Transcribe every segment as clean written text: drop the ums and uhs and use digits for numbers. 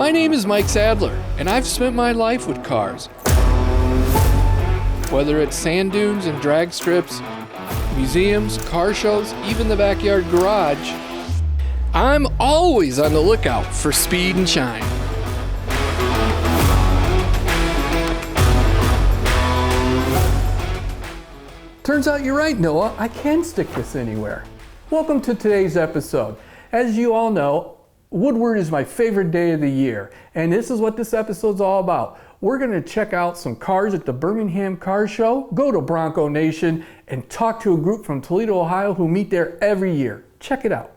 My name is Mike Sadler, and I've spent my life with cars. Whether it's sand dunes and drag strips, museums, car shows, even the backyard garage, I'm always on the lookout for speed and shine. Turns out you're right, Noah. I can stick this anywhere. Welcome to today's episode. As you all know, Woodward is my favorite day of the year, and this is what this episode's all about. We're going to check out some cars at the Birmingham Car Show, go to Bronco Nation, and talk to a group from Toledo, Ohio who meet there every year. Check it out.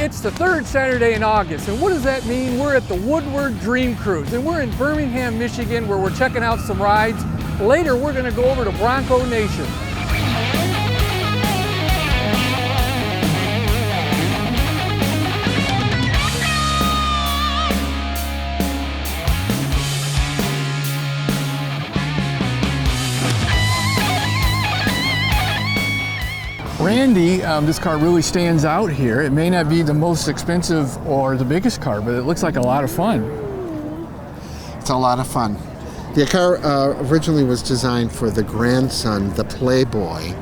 It's the third Saturday in August, and what does that mean? We're at the Woodward Dream Cruise, and we're in Birmingham, Michigan, where we're checking out some rides. Later, we're going to go over to Bronco Nation. Randy, this car really stands out here. It may not be the most expensive or the biggest car, but it looks like a lot of fun. It's a lot of fun. The car originally was designed for the grandson, the playboy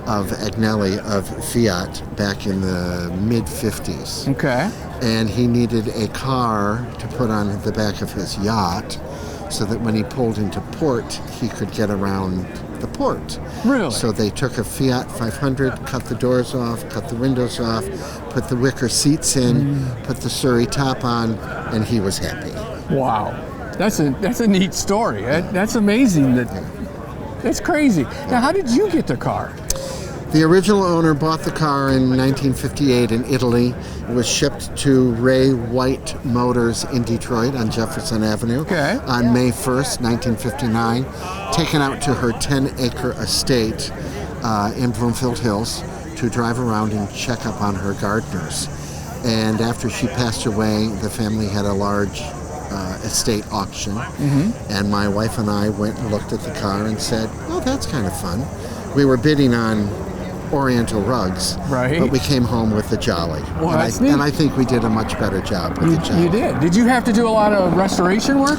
of Agnelli of Fiat back in the mid-50s. Okay. And he needed a car to put on the back of his yacht so that when he pulled into port, he could get around the port. Really? So they took a Fiat 500, cut the doors off, cut the windows off, put the wicker seats in, put the Surrey top on, and he was happy. Wow. That's a neat story. That's amazing. That's crazy. Now, how did you get the car? The original owner bought the car in 1958 in Italy. It was shipped to Ray White Motors in Detroit on Jefferson Avenue on May 1st, 1959, taken out to her 10-acre estate in Bloomfield Hills to drive around and check up on her gardeners. And after she passed away, the family had a large estate auction, and my wife and I went and looked at the car and said, oh, that's kind of fun. We were bidding on Oriental rugs, but we came home with the Jolly. Well, and I think we did a much better job with the Jolly. You did. Did you have to do a lot of restoration work?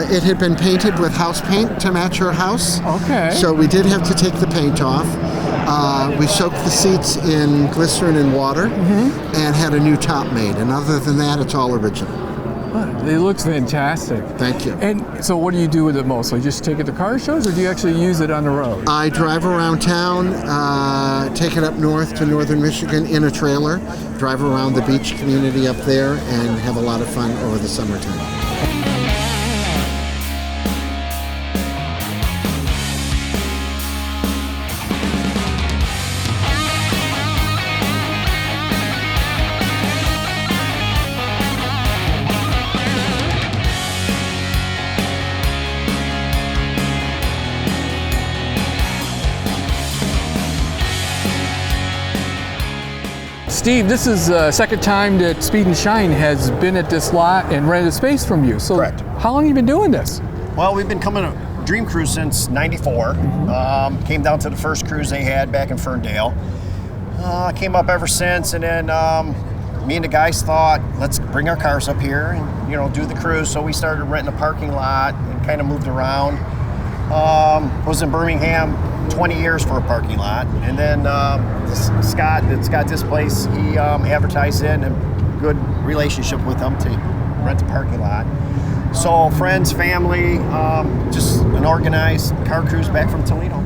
It had been painted with house paint to match her house. Okay. So we did have to take the paint off. We soaked the seats in glycerin and water and had a new top made. And other than that, it's all original. It looks fantastic. Thank you. And so what do you do with it mostly? Just take it to car shows, or do you actually use it on the road? I drive around town, take it up north to northern Michigan in a trailer, drive around the beach community up there, and have a lot of fun over the summertime. Steve, this is the second time that Speed and Shine has been at this lot and rented space from you. So correct. How long have you been doing this? Well, we've been coming to Dream Cruise since '94. Came down to the first cruise they had back in Ferndale. Came up ever since, and then me and the guys thought, let's bring our cars up here and do the cruise. So we started renting a parking lot and kind of moved around. Was in Birmingham 20 years for a parking lot, and then Scott that's got this place, he advertised it, and a good relationship with them to rent a parking lot. So friends, family, just an organized car cruise back from Toledo,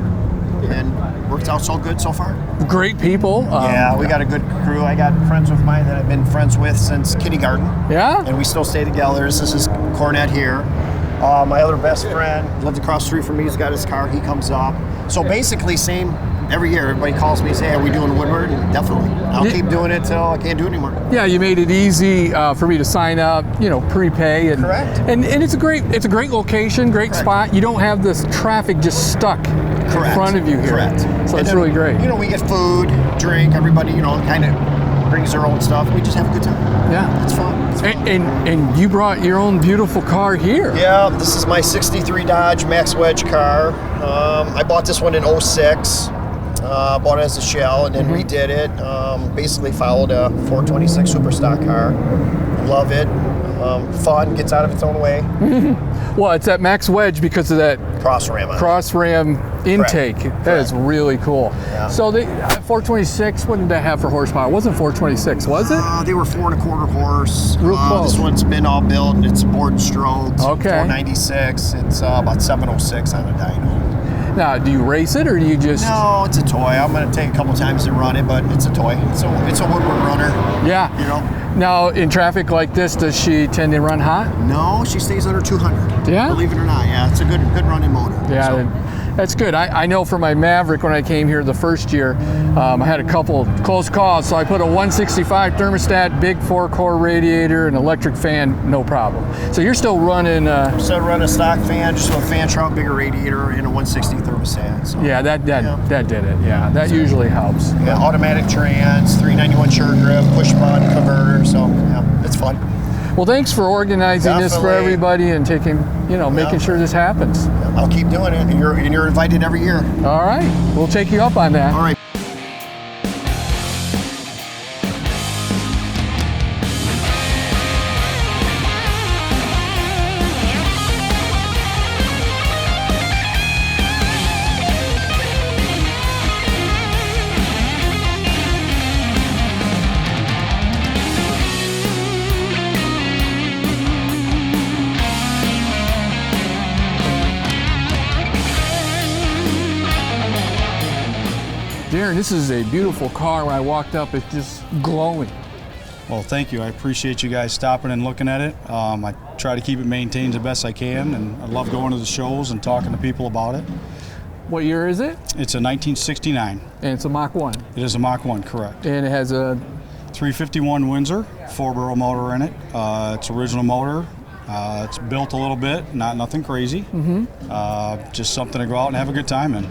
and worked out so good so far. Great people. Yeah, we got a good crew. I got friends with mine that I've been friends with since kindergarten. Yeah? And we still stay together. This is Cornette here. My other best friend lives across the street from me. He's got his car. He comes up. So basically, same every year. Everybody calls me and say, "Hey, are we doing Woodward?" And definitely. I'll keep doing it till I can't do it anymore. Yeah, you made it easy for me to sign up. Prepay. And, correct. And it's a great location, great spot. You don't have this traffic just stuck in front of you here. Correct. So it's really great. We get food, drink. Everybody, kind of brings their own stuff. We just have a good time. Yeah. It's fun. It's fun. And you brought your own beautiful car here. Yeah, this is my 63 Dodge Max Wedge car. I bought this one in 06. Bought it as a shell and then redid it. Basically followed a 426 super stock car. Love it. Fun, gets out of its own way. Well, it's that Max Wedge because of that Cross ram intake. That is really cool. Yeah. So the 426, what did that have for horsepower? It wasn't 426, was it? They were 4.25 horse. Real close. This one's been all built. It's board and stroked. Okay. 496. It's about 706 on a dyno. Now, do you race it or do you just? No, it's a toy. I'm going to take a couple times to run it, but it's a toy. It's a Woodward runner. Yeah. You know. Now, in traffic like this, does she tend to run hot? No, she stays under 200. Yeah? Believe it or not, yeah. It's a good running motor. Yeah, So, that's good. I know for my Maverick when I came here the first year, I had a couple close calls, so I put a 165 thermostat, big 4-core radiator, and electric fan, no problem. So you're still running... so I run a stock fan, just a fan shroud, bigger radiator, and a 160 thermostat. So. Yeah, that did it. Yeah, that usually helps. Yeah, automatic trans, 391 short grip, push button converter. So yeah, it's fun. Well, thanks for organizing this for Definitely. everybody and making sure this happens. I'll keep doing it, and you're invited every year. All right, we'll take you up on that. All right. Darren, this is a beautiful car. When I walked up, it's just glowing. Well, thank you. I appreciate you guys stopping and looking at it. I try to keep it maintained the best I can, and I love going to the shows and talking to people about it. What year is it? It's a 1969. And it's a Mach 1. It is a Mach 1, correct. And it has a 351 Windsor, 4-barrel motor in it. It's original motor. It's built a little bit, nothing crazy. Just something to go out and have a good time in.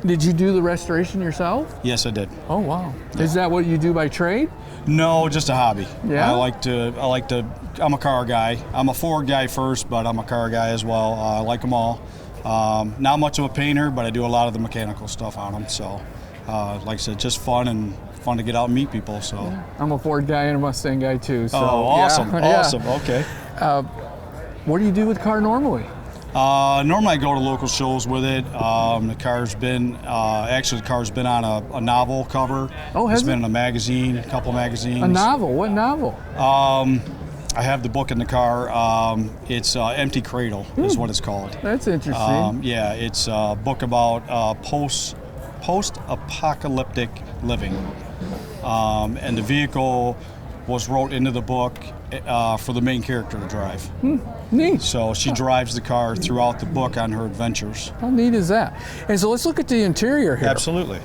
Did you do the restoration yourself? Yes, I did. Oh, wow. Is that what you do by trade? No, just a hobby. Yeah? I'm a car guy. I'm a Ford guy first, but I'm a car guy as well. I like them all. Not much of a painter, but I do a lot of the mechanical stuff on them. So, like I said, just fun to get out and meet people. So. I'm a Ford guy and a Mustang guy too. So, Oh, awesome, yeah. awesome, okay. What do you do with the car normally? Normally I go to local shows with it. The car's been on a novel cover. Oh, has It's been it? in a magazine, a couple magazines. A novel? What novel? I have the book in the car. It's Empty Cradle is what it's called. That's interesting. Yeah, it's a book about post-apocalyptic living. And the vehicle was wrote into the book for the main character to drive. Neat. So she drives the car throughout the book on her adventures. How neat is that? And so let's look at the interior here. Absolutely.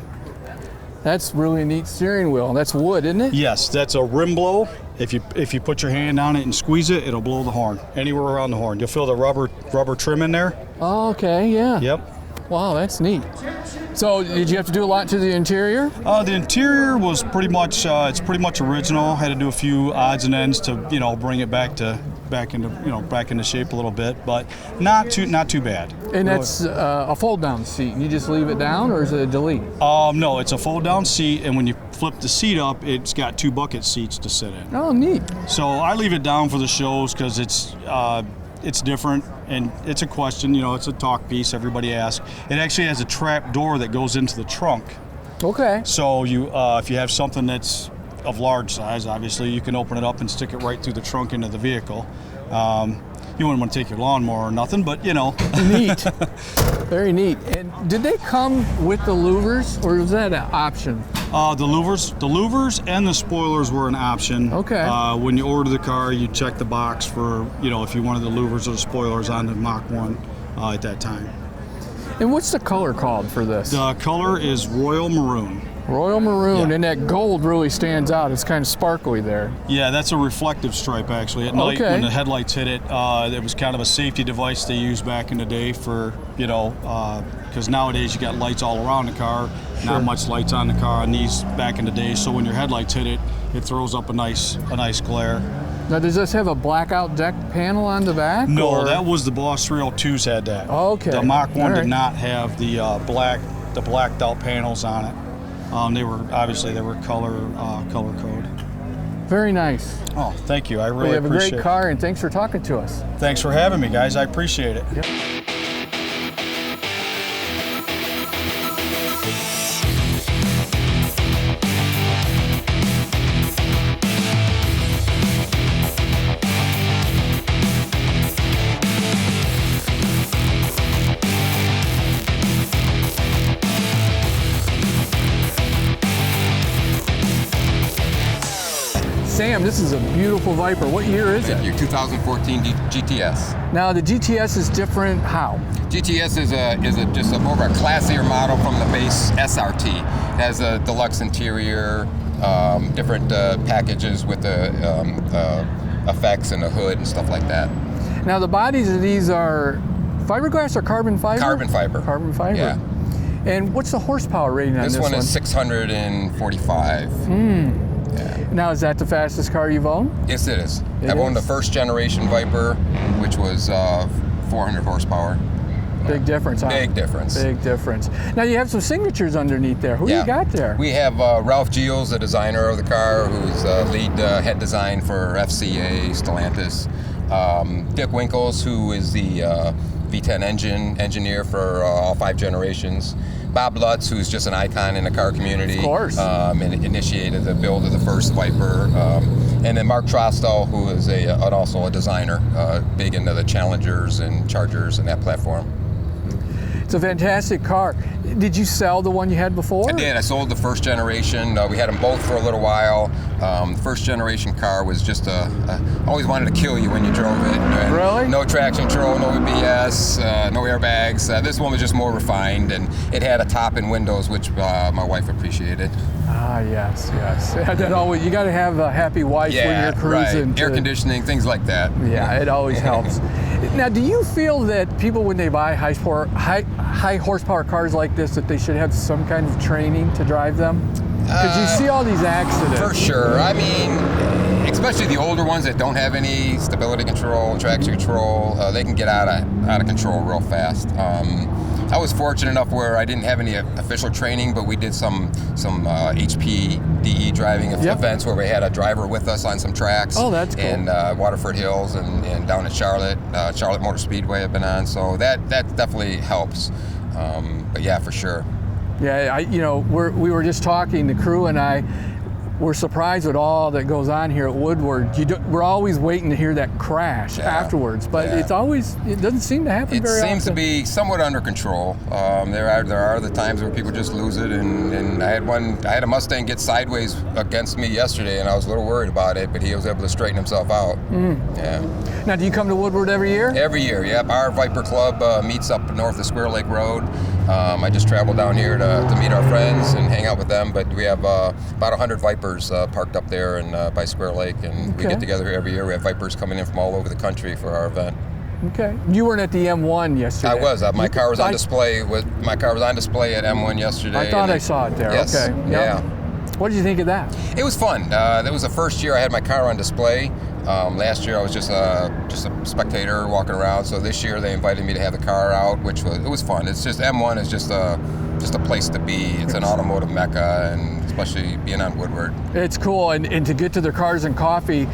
That's really a neat steering wheel. That's wood, isn't it? Yes, that's a rim blow. If you put your hand on it and squeeze it, it'll blow the horn. Anywhere around the horn. You'll feel the rubber trim in there. Oh, okay, yeah. Yep. Wow, that's neat. So did you have to do a lot to the interior? The interior was pretty much it's pretty much original. Had to do a few odds and ends to bring it back into shape a little bit, but not too bad. And that's a fold down seat. You just leave it down, or is it a delete? No, it's a fold down seat, and when you flip the seat up, it's got 2 bucket seats to sit in. Oh, neat. So I leave it down for the shows because it's different, and it's a question, it's a talk piece everybody asks. It actually has a trap door that goes into the trunk. Okay. So if you have something that's of large size, obviously, you can open it up and stick it right through the trunk into the vehicle. You wouldn't want to take your lawnmower or nothing, but Neat. Very neat. And did they come with the louvers, or was that an option? The louvers and the spoilers were an option. Okay. When you order the car, you check the box for, if you wanted the louvers or the spoilers on the Mach 1 at that time. And what's the color called for this? The color is Royal Maroon. Royal Maroon, Yeah. and that gold really stands out. It's kind of sparkly there. Yeah, that's a reflective stripe actually. At night Okay. when the headlights hit it, it was kind of a safety device they used back in the day for, because nowadays you got lights all around the car, not much lights on the car on these back in the day. So when your headlights hit it, it throws up a nice glare. Now, does this have a blackout deck panel on the back? No, or? that was the Boss 302s had that. Okay. The Mach 1 All right. did not have the blacked out panels on it. They were color code. Very nice. Oh, thank you. I really We have a appreciate great it. car, and thanks for talking to us. Thanks for having me, guys. I appreciate it. Yep. Sam, this is a beautiful Viper. What year is it? Your 2014 GTS. Now, the GTS is different how? GTS is just a more of a classier model from the base SRT. It has a deluxe interior, different packages with the effects and the hood and stuff like that. Now, the bodies of these are fiberglass or carbon fiber? Carbon fiber. Carbon fiber. Yeah. And what's the horsepower rating on this one? This one is 645. Now, is that the fastest car you've owned? Yes, it is. It I've owned the is? first generation Viper, which was 400 horsepower. Big difference, huh? Big difference. Big difference. Now, you have some signatures underneath there. Who you got there? We have Ralph Giles, the designer of the car, who's lead head design for FCA, Stellantis. Dick Winkles, who is the V10 engineer for all 5 generations. Bob Lutz, who's just an icon in the car community. Of course. And initiated the build of the first Viper. And then Mark Trostel, who is also a designer, big into the Challengers and Chargers and that platform. It's a fantastic car. Did you sell the one you had before? I did. I sold the first generation. We had them both for a little while. The first generation car was just always wanted to kill you when you drove it. Really? No traction control, no ABS, no airbags. This one was just more refined, and it had a top and windows, which my wife appreciated. Ah, yes. That always, you got to have a happy wife when you're cruising. Right. Air conditioning, things like that. Yeah, it always helps. Now, do you feel that people, when they buy high horsepower cars like this, that they should have some kind of training to drive them? Because you see all these accidents. For sure. I mean, especially the older ones that don't have any stability control, traction control, they can get out of control real fast. I was fortunate enough where I didn't have any official training, but we did some HPDE driving events where we had a driver with us on some tracks. Oh, that's cool. And Waterford Hills and down at Charlotte Motor Speedway I've been on. So that definitely helps. But yeah, for sure. Yeah, we were just talking, the crew and I. We're surprised with all that goes on here at Woodward. We're always waiting to hear that crash afterwards, but it doesn't seem to happen very often. It seems to be somewhat under control. There are the times where people just lose it, and I had a Mustang get sideways against me yesterday, and I was a little worried about it, but he was able to straighten himself out. Yeah. Now, do you come to Woodward every year? Every year, yep. Our Viper Club meets up north of Square Lake Road. I just travel down here to meet our friends and hang out with them, but we have about 100 Vipers parked up there and by Square Lake, and we get together here every year. We have Vipers coming in from all over the country for our event. Okay. You weren't at the M1 yesterday. I was. My car was on display. My car was on display at M1 yesterday. I thought I saw it there. Yes. Okay. Yep. Yeah. What did you think of that? It was fun. That was the first year I had my car on display. Last year I was just a spectator walking around. So this year they invited me to have the car out, which was fun. It's just M1 is just a place to be. It's an automotive mecca, and especially being on Woodward. It's cool, and to get to their Cars and Coffee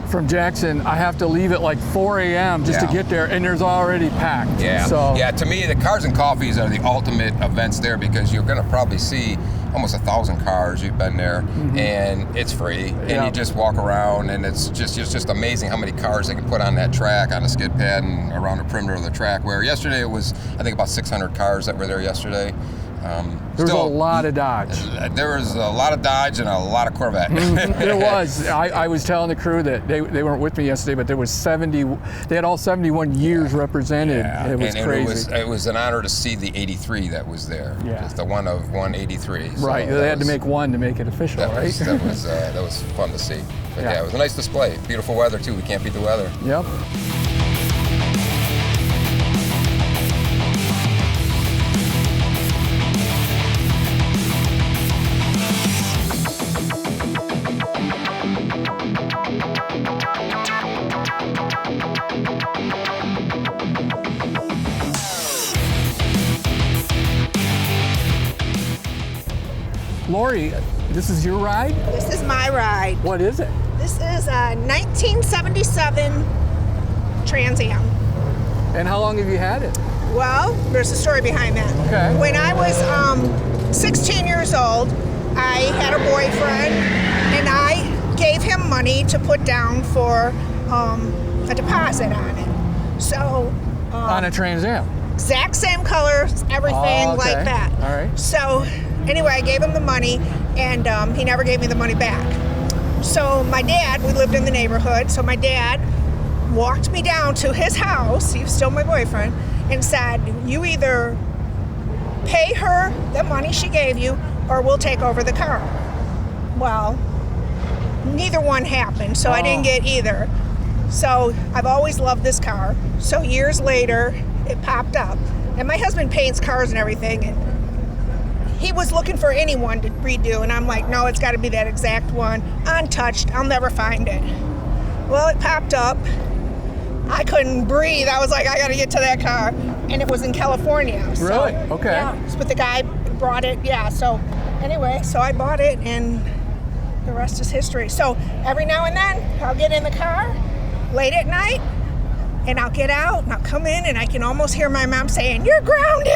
from Jackson, I have to leave at like 4 a.m. just to get there, and there's already packed. Yeah. So yeah. To me, the Cars and Coffees are the ultimate events there because you're going to probably see almost 1,000 cars. You've been there, and it's free, and you just walk around, and it's just amazing how many cars they can put on that track, on the skid pad, and around the perimeter of the track. Where yesterday it was, I think, about 600 cars that were there yesterday. There was a lot of Dodge. There was a lot of Dodge and a lot of Corvette. There was. I was telling the crew that they weren't with me yesterday, but there was 70. They had all 71 years represented. Yeah. It was crazy. It was an honor to see the 83 that was there. Yeah. Just the one of 183. So right. They had to make one to make it official, right? That was fun to see. But Yeah. yeah, it was a nice display. Beautiful weather too. We can't beat the weather. Yep. Lori, this is your ride? This is my ride. What is it? This is a 1977 Trans Am. And how long have you had it? Well, there's a story behind that. Okay. When I was 16 years old, I had a boyfriend, and I gave him money to put down for a deposit on it. So On a Trans Am? exact same colors, everything Oh, okay. like that. All right. So anyway, I gave him the money, and he never gave me the money back. So my dad, we lived in the neighborhood, so my dad walked me down to his house, he was still my boyfriend, and said, you either pay her the money she gave you or we'll take over the car. Well, neither one happened, so I didn't get either. So I've always loved this car. So years later, it popped up. And my husband paints cars and everything, and he was looking for anyone to redo, and I'm like, no, it's got to be that exact one, untouched, I'll never find it. Well, it popped up. I couldn't breathe. I was like, I got to get to that car. And it was in California. So, Really? Okay. Yeah, but the guy brought it, yeah. So anyway, so I bought it, and the rest is history. So every now and then, I'll get in the car late at night, and I'll get out, and I'll come in, and I can almost hear my mom saying, you're grounded.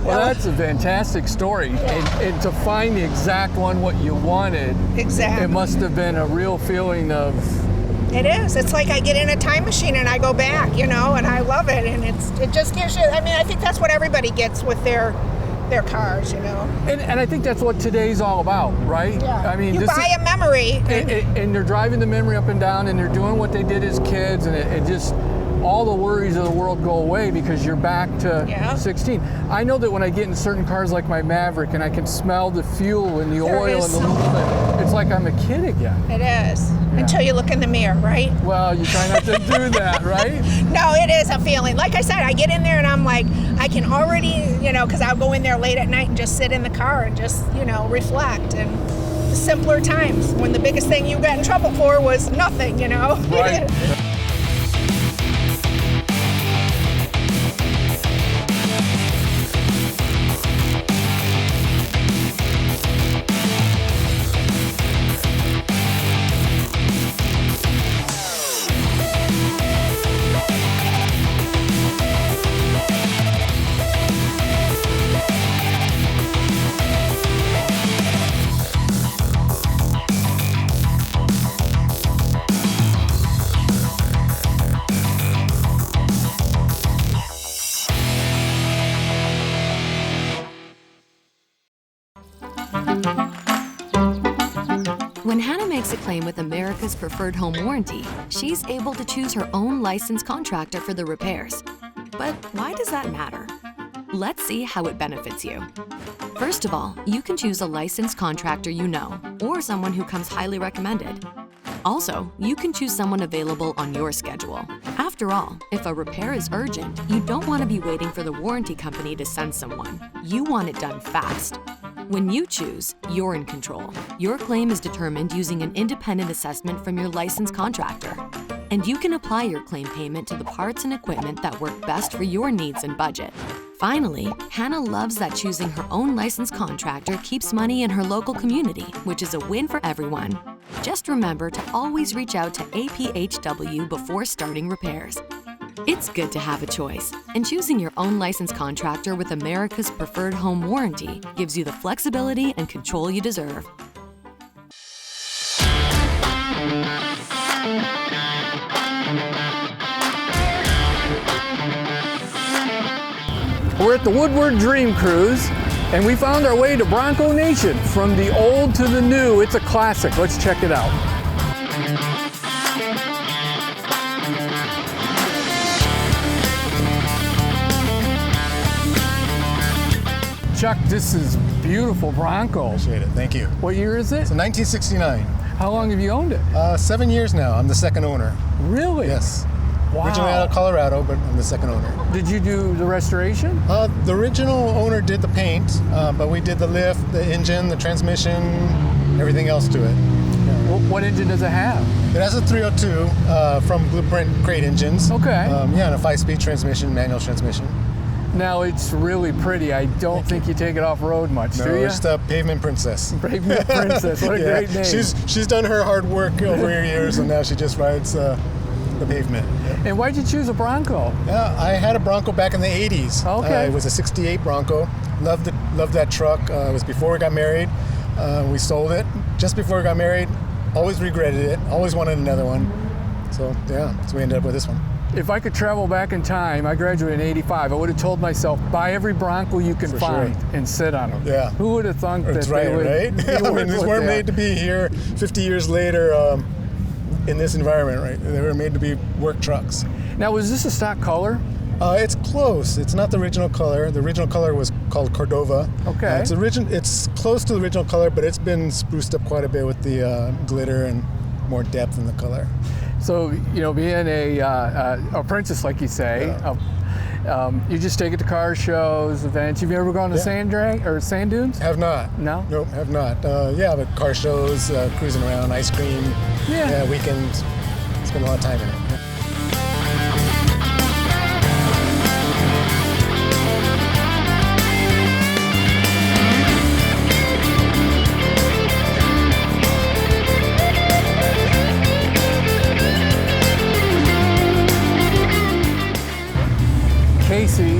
Well, that's a fantastic story. And to find the exact one, what you wanted, Exactly. it must have been a real feeling of, It is. It's like I get in a time machine and I go back, and I love it. And it just gives you, I think that's what everybody gets with their cars, and I think that's what today's all about, right? Yeah. I mean, you buy a memory. and they're driving the memory up and down, and they're doing what they did as kids, and it just, all the worries of the world go away because you're back to 16. I know that when I get in certain cars like my Maverick and I can smell the fuel and the oil and the lubricant, it's like I'm a kid again. It is. Until you look in the mirror, right? Well, you try not to do that, right? No, it is a feeling. Like I said, I get in there and I'm like, I can already, because I'll go in there late at night and just sit in the car and just, reflect. And the simpler times when the biggest thing you got in trouble for was nothing, Right. When Hannah makes a claim with America's Preferred Home Warranty, she's able to choose her own licensed contractor for the repairs. But why does that matter? Let's see how it benefits you. First of all, you can choose a licensed contractor you know, or someone who comes highly recommended. Also, you can choose someone available on your schedule. After all, if a repair is urgent, you don't want to be waiting for the warranty company to send someone. You want it done fast. When you choose, you're in control. Your claim is determined using an independent assessment from your licensed contractor. And you can apply your claim payment to the parts and equipment that work best for your needs and budget. Finally, Hannah loves that choosing her own licensed contractor keeps money in her local community, which is a win for everyone. Just remember to always reach out to APHW before starting repairs. It's good to have a choice, and choosing your own licensed contractor with America's Preferred Home Warranty gives you the flexibility and control you deserve. We're at the Woodward Dream Cruise, and we found our way to Bronco Nation. From the old to the new, it's a classic. Let's check it out. Chuck, this is beautiful Bronco. Appreciate it. Thank you. What year is it? So 1969. How long have you owned it? 7 years now. I'm the second owner. Really? Yes. Wow. Originally out of Colorado, but I'm the second owner. Did you do the restoration? The original owner did the paint, but we did the lift, the engine, the transmission, everything else to it. What engine does it have? It has a 302 from Blueprint Crate Engines. Okay. And a 5-speed transmission, manual transmission. Now it's really pretty. I don't think you take it off road much, do you? Just a pavement princess. Pavement Princess, what a great name. She's done her hard work over her years, and now she just rides the pavement. Yep. And why'd you choose a Bronco? Yeah, I had a Bronco back in the 80s. Okay. It was a 68 Bronco. Loved that truck. It was before we got married. We sold it just before we got married. Always regretted it. Always wanted another one. So we ended up with this one. If I could travel back in time, I graduated in '85, I would have told myself, buy every Bronco you can find and sit on them. Yeah. Who would have thunk that That's they right, would right? be I mean, worth these what weren't they made to be here 50 years later in this environment, right? They were made to be work trucks. Now, was this a stock color? It's close. It's not the original color. The original color was called Cordova. Okay. It's close to the original color, but it's been spruced up quite a bit with the glitter and more depth in the color. So, being a apprentice, like you say, you just take it to car shows, events. Have you ever gone to sand dunes? Have not. No? Nope, have not. But car shows, cruising around, ice cream, weekends. Spend a lot of time in it. Yeah. Casey,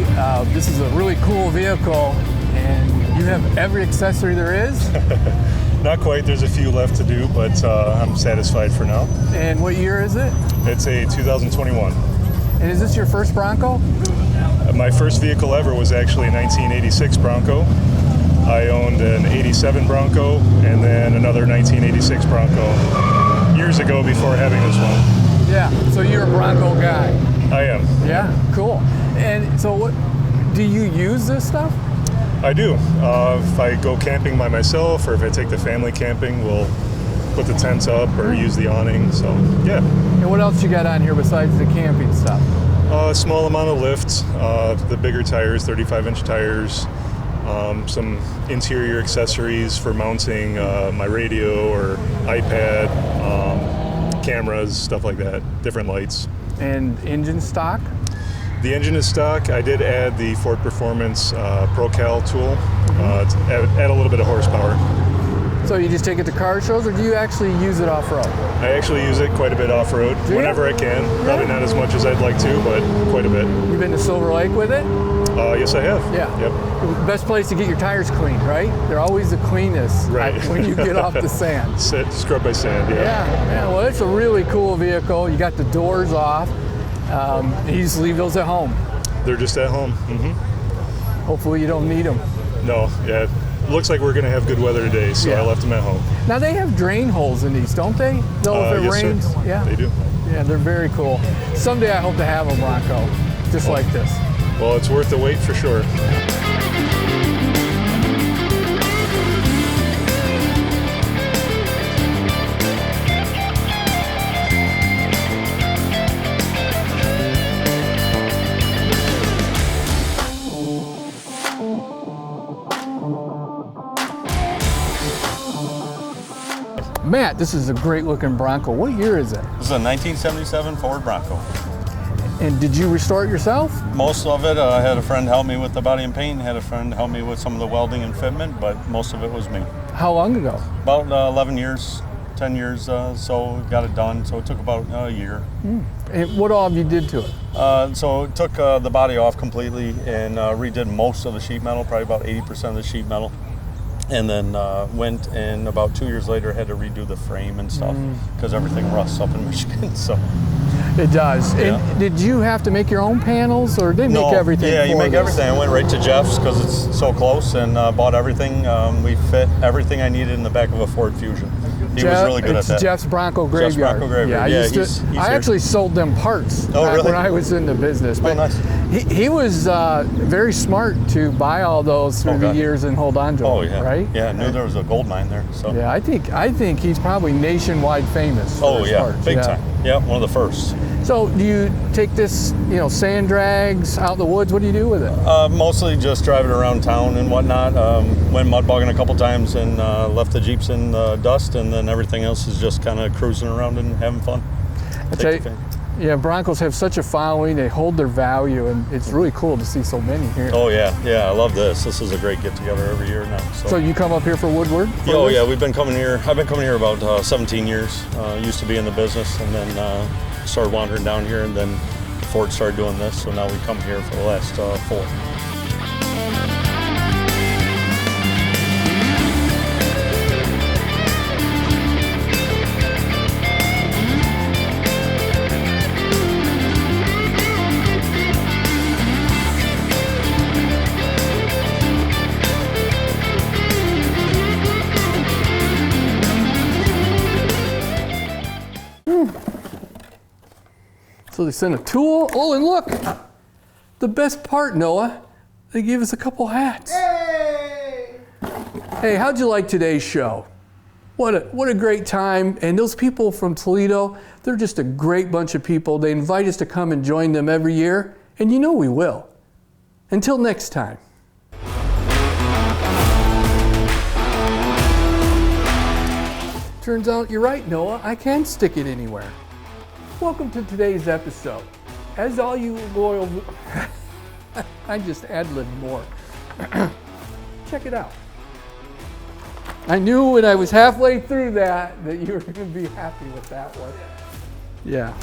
this is a really cool vehicle, and you have every accessory there is. Not quite, there's a few left to do, but I'm satisfied for now. And what year is it? It's a 2021. And is this your first Bronco? My first vehicle ever was actually a 1986 Bronco. I owned an 87 Bronco and then another 1986 Bronco years ago before having this one. Yeah, so you're a Bronco guy. I am. Yeah, cool. And so what, do you use this stuff? I do. If I go camping by myself or if I take the family camping, we'll put the tents up or use the awning, so yeah. And what else you got on here besides the camping stuff? A small amount of lift, the bigger tires, 35-inch tires, some interior accessories for mounting my radio or iPad, cameras, stuff like that, different lights. And engine stock? The engine is stock. I did add the Ford Performance ProCal tool to add a little bit of horsepower. So you just take it to car shows, or do you actually use it off-road? I actually use it quite a bit off-road, whenever I can. Probably not as much as I'd like to, but quite a bit. You've been to Silver Lake with it? Yes, I have. Yeah. Yep. Best place to get your tires cleaned, right? They're always the cleanest when you get off the sand. Scrubbed by sand, Yeah, well, it's a really cool vehicle. You got the doors off. You just leave those at home. They're just at home. Mm-hmm. Hopefully you don't need them. No, looks like we're going to have good weather today, so I left them at home. Now they have drain holes in these, don't they? Though if it yes, rains, sir. yeah, They do. Yeah, they're very cool. Someday I hope to have a Bronco, just like this. Well, it's worth the wait for sure. Matt, this is a great looking Bronco. What year is it? This is a 1977 Ford Bronco. And did you restore it yourself? Most of it, I had a friend help me with the body and paint, had a friend help me with some of the welding and fitment, but most of it was me. How long ago? About 11 years, 10 years, so got it done. So it took about a year. And what all have you did to it? So it took the body off completely and redid most of the sheet metal, probably about 80% of the sheet metal. And then went and about 2 years later had to redo the frame and stuff because everything rusts up in Michigan. So it does. Yeah. And did you have to make your own panels, or they make everything? Yeah, you for make this? everything. I went right to Jeff's because it's so close and bought everything. We fit everything I needed in the back of a Ford Fusion. He was really good at that. It's Jeff's Bronco Graveyard. Jeff's Bronco Graveyard. Yeah, he's I actually sold them parts back really? when I was in the business. But nice. He was very smart to buy all those through the years and hold on to them. Oh yeah, right? Yeah, I knew there was a gold mine there. So yeah, I think he's probably nationwide famous. For his parts. Big time. Yeah, one of the first. So do you take this, sand drags out in the woods? What do you do with it? Mostly just drive it around town and whatnot. Went mud bogging a couple times and left the Jeeps in the dust, and then everything else is just kind of cruising around and having fun. Yeah, Broncos have such a following. They hold their value, and it's really cool to see so many here. Oh yeah, I love this. This is a great get together every year now. So you come up here for Woodward? Oh yeah, we've been coming here. I've been coming here about 17 years. Used to be in the business, and then started wandering down here, and then Ford started doing this. So now we come here for the last 4. So they sent a tool. Oh, and look, the best part, Noah, they gave us a couple hats. Hey, how'd you like today's show? What a great time. And those people from Toledo, they're just a great bunch of people. They invite us to come and join them every year, and you know we will. Until next time. Turns out you're right, Noah. I can stick it anywhere. Welcome to today's episode. As all you loyal... I just ad-libbed more. Check it out. I knew when I was halfway through that you were going to be happy with that one. Yeah.